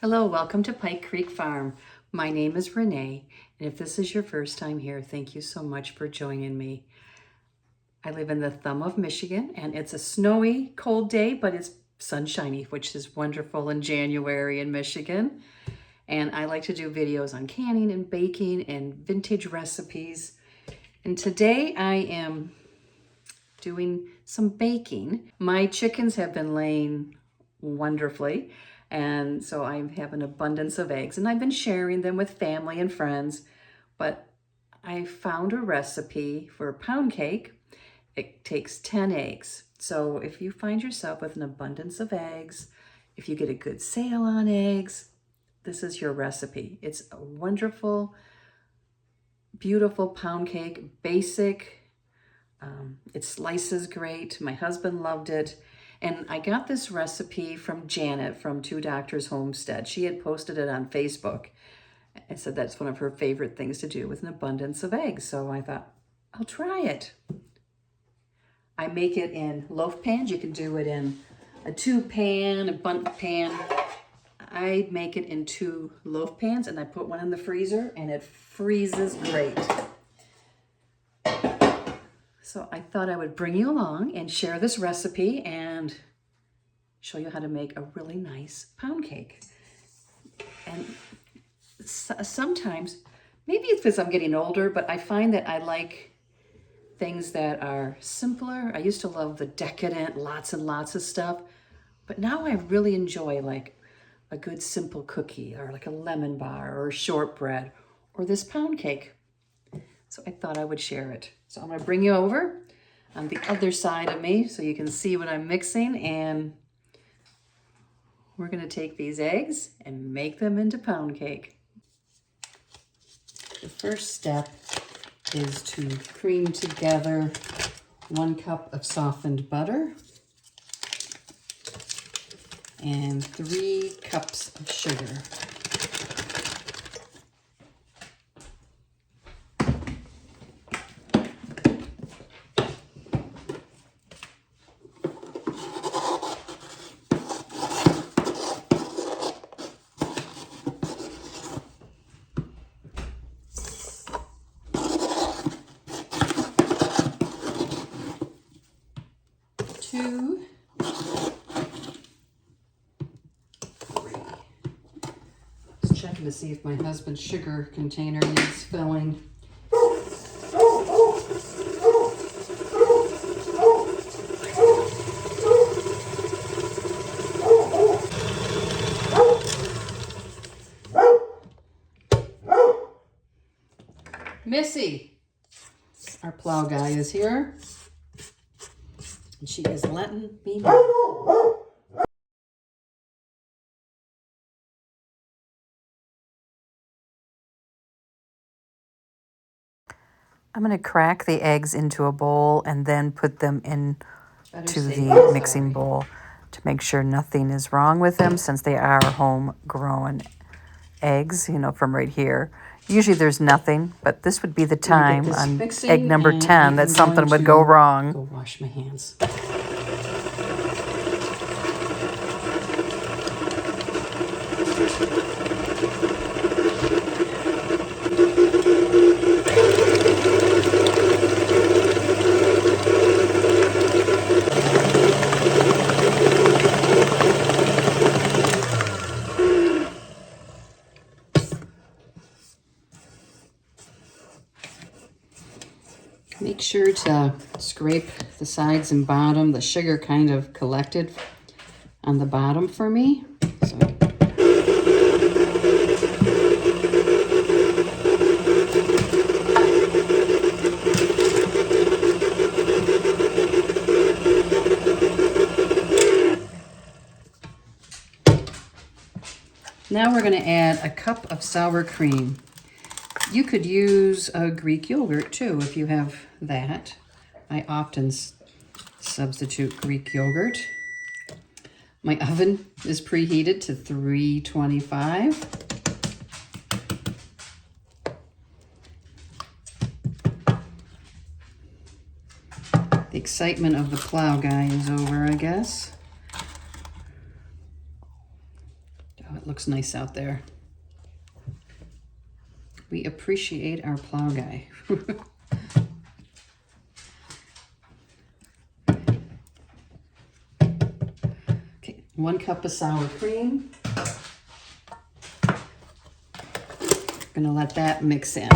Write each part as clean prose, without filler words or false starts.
Hello, welcome to Pike Creek Farm. My name is Renee, and if this is your first time here, thank you so much for joining me. I live in the thumb of Michigan, and it's a snowy, cold day, but it's sunshiny, which is wonderful in January in Michigan. And I like to do videos on canning and baking and vintage recipes. And today I am doing some baking. My chickens have been laying wonderfully, and so I have an abundance of eggs, and I've been sharing them with family and friends. But I found a recipe for a pound cake. It takes 10 eggs. So if you find yourself with an abundance of eggs, if you get a good sale on eggs, this is your recipe. It's a wonderful, beautiful pound cake, basic. It slices great. My husband loved it. And I got this recipe from Janet from Two Doctors Homestead. She had posted it on Facebook and said that's one of her favorite things to do with an abundance of eggs. So I thought, I'll try it. I make it in loaf pans. You can do it in a tube pan, a bundt pan. I make it in 2 loaf pans, and I put one in the freezer, and it freezes great. So I thought I would bring you along and share this recipe and show you how to make a really nice pound cake. And sometimes, maybe it's because I'm getting older, but I find that I like things that are simpler. I used to love the decadent, lots and lots of stuff, but now I really enjoy like a good simple cookie or like a lemon bar or a shortbread or this pound cake. So I thought I would share it. So I'm going to bring you over on the other side of me so you can see what I'm mixing, and we're going to take these eggs and make them into pound cake. The first step is to cream together 1 cup of softened butter and 3 cups of sugar. Checking to see if my husband's sugar container needs filling. Missy, our plow guy, is here, and she is letting me know. I'm going to crack the eggs into a bowl and then put them into the mixing bowl to make sure nothing is wrong with them, since they are homegrown eggs, you know, from right here. Usually there's nothing, but this would be the time on egg number 10 that something would go wrong. Go wash my hands. Make sure to scrape the sides and bottom. The sugar kind of collected on the bottom for me. So. Now we're going to add a cup of sour cream. You could use a Greek yogurt too if you have that. I often substitute Greek yogurt. My oven is preheated to 325. The excitement of the plow guy is over, I guess. Oh, it looks nice out there. We appreciate our plow guy. Okay, 1 cup of sour cream. Gonna let that mix in.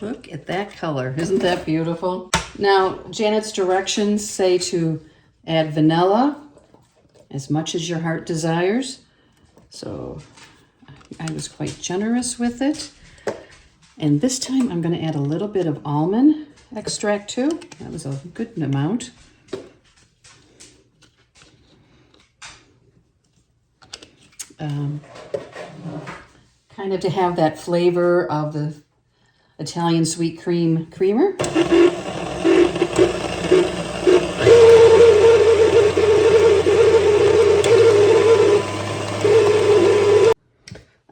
Look at that color. Isn't that beautiful? Now, Janet's directions say to add vanilla as much as your heart desires. So I was quite generous with it. And this time I'm going to add a little bit of almond extract too. That was a good amount. Kind of to have that flavor of the Italian sweet cream creamer.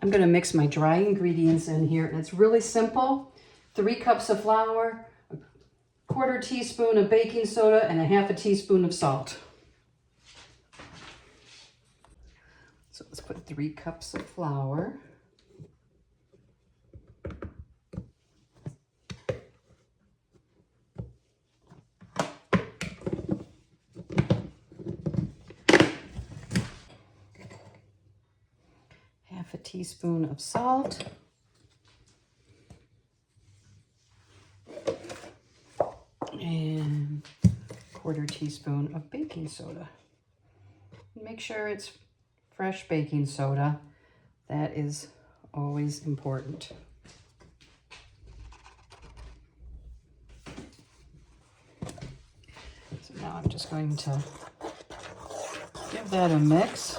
I'm going to mix my dry ingredients in here, and it's really simple. 3 cups of flour, a 1/4 teaspoon of baking soda, and a 1/2 teaspoon of salt. So let's put 3 cups of flour. A teaspoon of salt, and 1/4 teaspoon of baking soda. Make sure it's fresh baking soda. That is always important. So now I'm just going to give that a mix.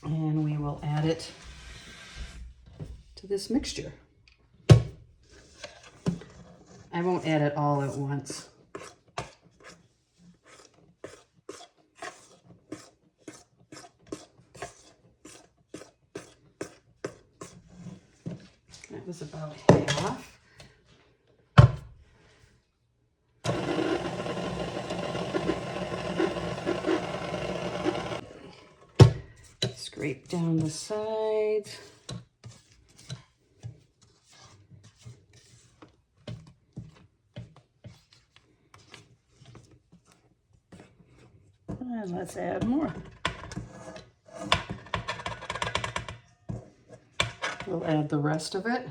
And we will add it to this mixture. I won't add it all at once. That was about half. Scrape down the sides. And let's add more. We'll add the rest of it.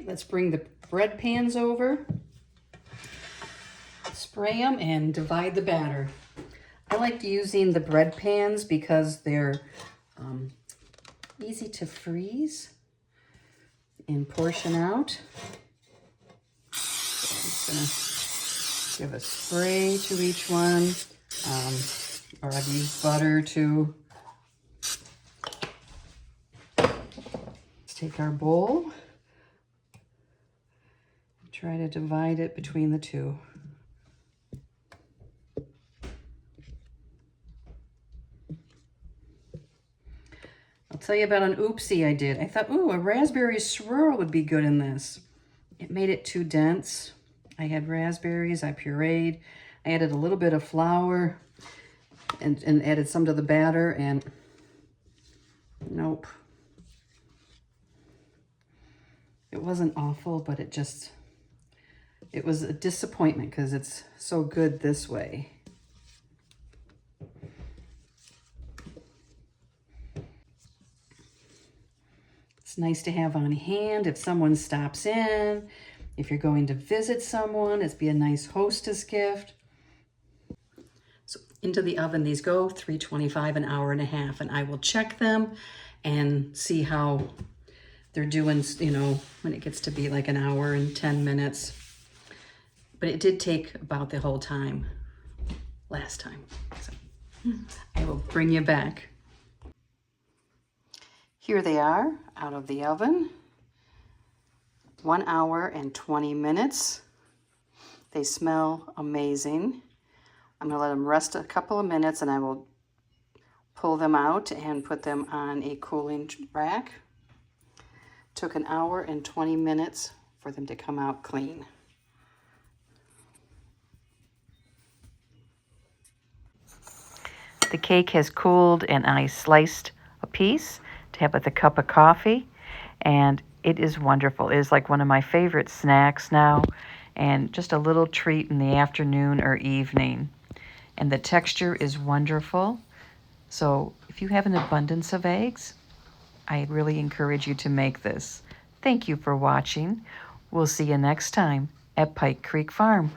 Let's bring the bread pans over, spray them, and divide the batter. I like using the bread pans because they're easy to freeze and portion out. So I'm just gonna give a spray to each one, or I've used butter too. Let's take our bowl. Try to divide it between the two. I'll tell you about an oopsie I did. I thought, ooh, a raspberry swirl would be good in this. It made it too dense. I had raspberries, I pureed. I added a little bit of flour and added some to the batter, and nope. It wasn't awful, but it was a disappointment because it's so good this way. It's nice to have on hand if someone stops in, if you're going to visit someone, it'd be a nice hostess gift. So into the oven these go, 325, an hour and a half, and I will check them and see how they're doing, you know, when it gets to be like an hour and 10 minutes. But it did take about the whole time last time. So I will bring you back. Here they are out of the oven. 1 hour and 20 minutes. They smell amazing. I'm gonna let them rest a couple of minutes and I will pull them out and put them on a cooling rack. Took 1 hour and 20 minutes for them to come out clean. The cake has cooled and I sliced a piece to have with a cup of coffee, and it is wonderful. It is like one of my favorite snacks now, and just a little treat in the afternoon or evening. And the texture is wonderful. So if you have an abundance of eggs, I really encourage you to make this. Thank you for watching. We'll see you next time at Pike Creek Farm.